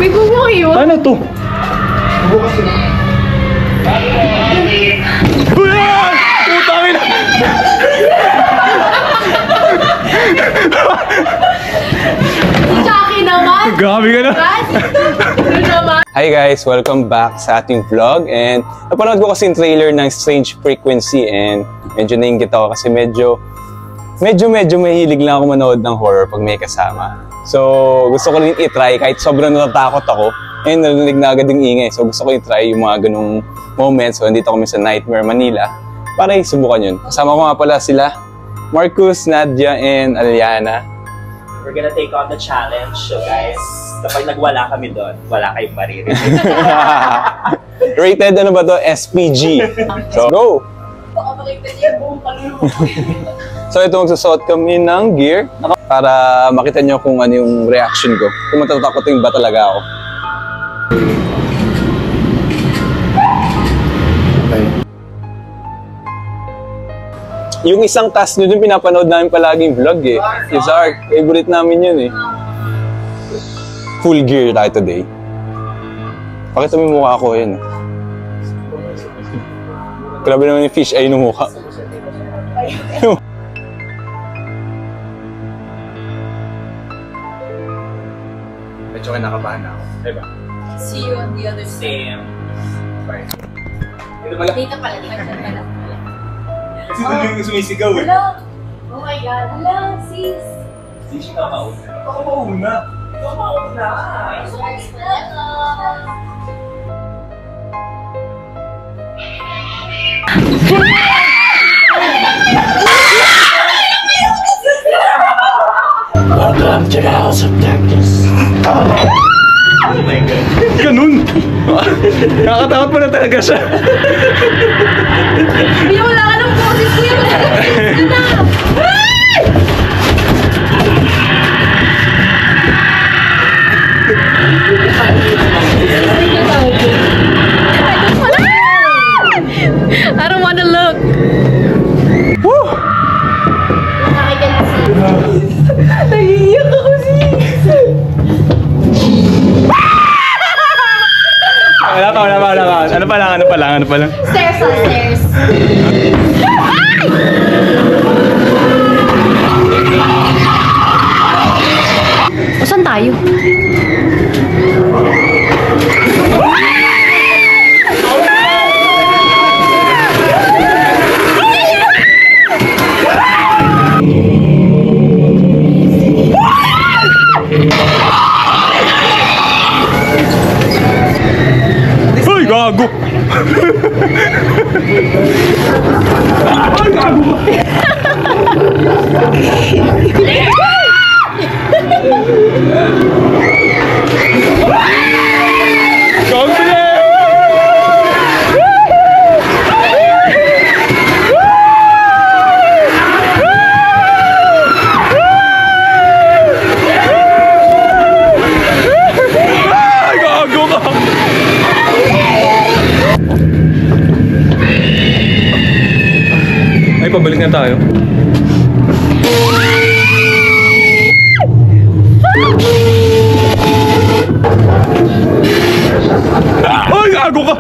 Uy, bubuk yun. Ano to? Bukas yun. Uyan! Putangin na! Chucky naman. Grabe ka na. Hi guys! Welcome back sa ating vlog, and napanood ko kasi yung trailer ng Strange Frequency and medyo nainggit ako kasi medyo mahilig lang ako manood ng horror pag may kasama. So gusto ko rin i-try kahit sobrang natatakot ako and narinig na agad yung ingay. So gusto ko i-try yung mga ganung moments. So nandito kami sa Nightmare Manila para isubukan yun. Kasama ko nga pala sila Marcus, Nadia, and Aliana. We're gonna take on the challenge. So guys, kapag nagwala kami doon, wala kayong maririnig. Rated ano ba to? SPG. So go! So ito magsusot kami ng gear para makita nyo kung ano yung reaction ko. Kung matatakotin ba talaga ako. Okay. Yung isang cast nyo dun, pinapanood namin palaging vlog eh. Si Zark, favorite namin yun eh. Full gear tayo today. Pakita mo yung mukha ko yun. Grabe naman yung fish eye ng mukha. Medyo kinakabahan na ako. Diba? See you on the other side. Same. Bye. Dito pala, dito pala. Kasi doon yung sumisigaw eh. Hello! Oh my God! Hello, sis! Sisi ka mauna. Ako mauna. Ikaw mauna. Welcome to the House of Darkness. Oh my God. Ganun! Nakakatakot pa na talaga siya. Hindi wala ka ng boses ko yun! I don't want to look. Woo! Naiiyak ako Wala pa. Ano pa lang. Stairs on stairs. O, saan tayo? Ay, gago! Ay, gago! Ay, pabalik na tayo. Ay, gago ka!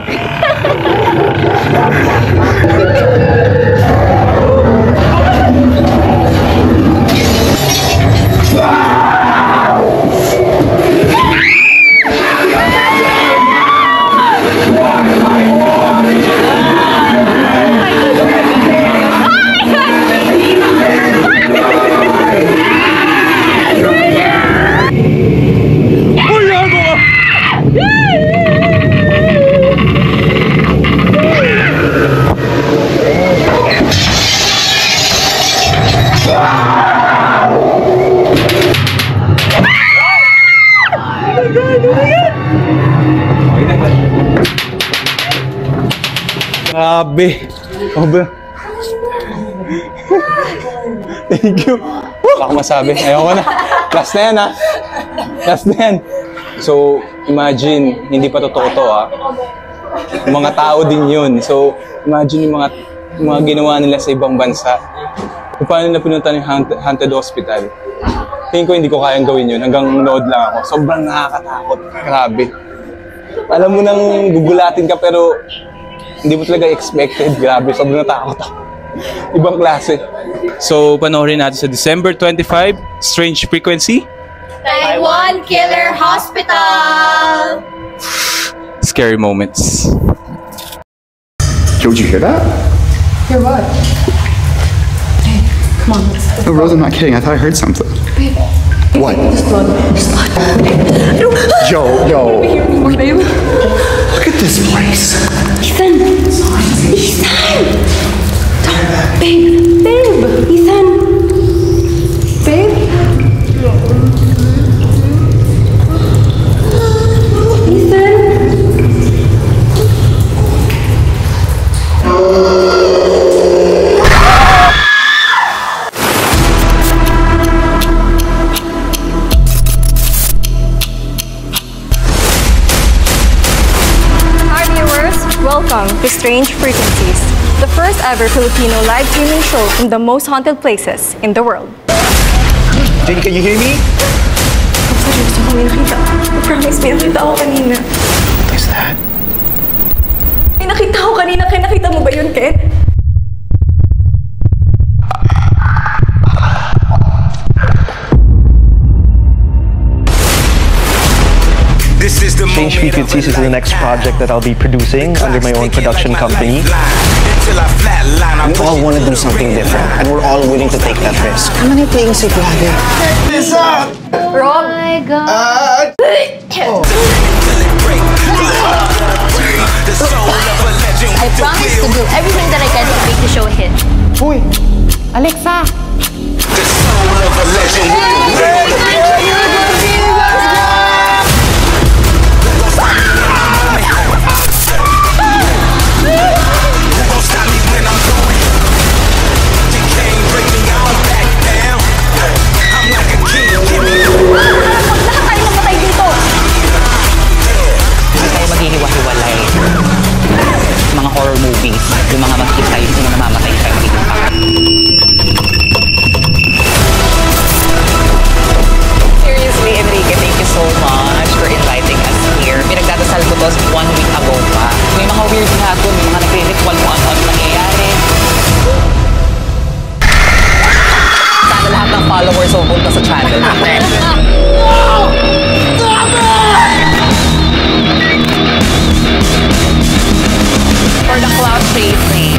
Grabe. Thank you. Wala akong masabi. Ayoko na. Last na yan ha. Last na yan. So, imagine, hindi pa totoo to ha. Yung mga tao din yun. So, imagine yung mga ginawa nila sa ibang bansa. Kung paano na pinunta ng haunted hospital. tingin ko hindi ko kayang gawin yun. Hanggang nood lang ako. Sobrang nakakatakot. Grabe. Alam mo nang gugulatin ka pero hindi mo talaga expected. Grabe, sobrang natakot ako. Ibang klase. So, panoorin natin sa December 25, Strange Frequency. Taiwan Killer Hospital! Scary moments. Yo, did you hear that? Hear what? Hey, come on, No, Rose, I'm not kidding. I thought I heard something. babe. What? There's blood. There's blood. Yo, yo. Hear me more, babe. Look at this place. Ethan! Ethan! Don't, babe! Babe! Ethan! Babe? Ethan? Hi viewers, welcome to Strange Frequencies, the first ever Filipino live streaming show from the most haunted places in the world. Jane, can you hear me? Sorry, gusto ko may nakita. I promise, may nakita ako kanina. What is that? May nakita ako kanina, kaya nakita mo ba yun, Ken? Strange Frequencies is the next project that I'll be producing under my own production company. We all want to do something different, and we're all willing to take that risk. How many things you have? Oh my God. I promise to do everything that I can to make the show a hit. Uy! Alexa! Maghihiwa-hiwalay. Mga horror movies, yung mga makikita yung sino namamatay tayo makikita. Seriously, Enrique, thank you so much for inviting us here. Pinagdadasal ko to 1 week ago pa. May mga weird hapon, may mga nagre-ritual kung ano-ano nangyayari. Sana lahat ng followers o punta sa channel natin. For the cloud chasing,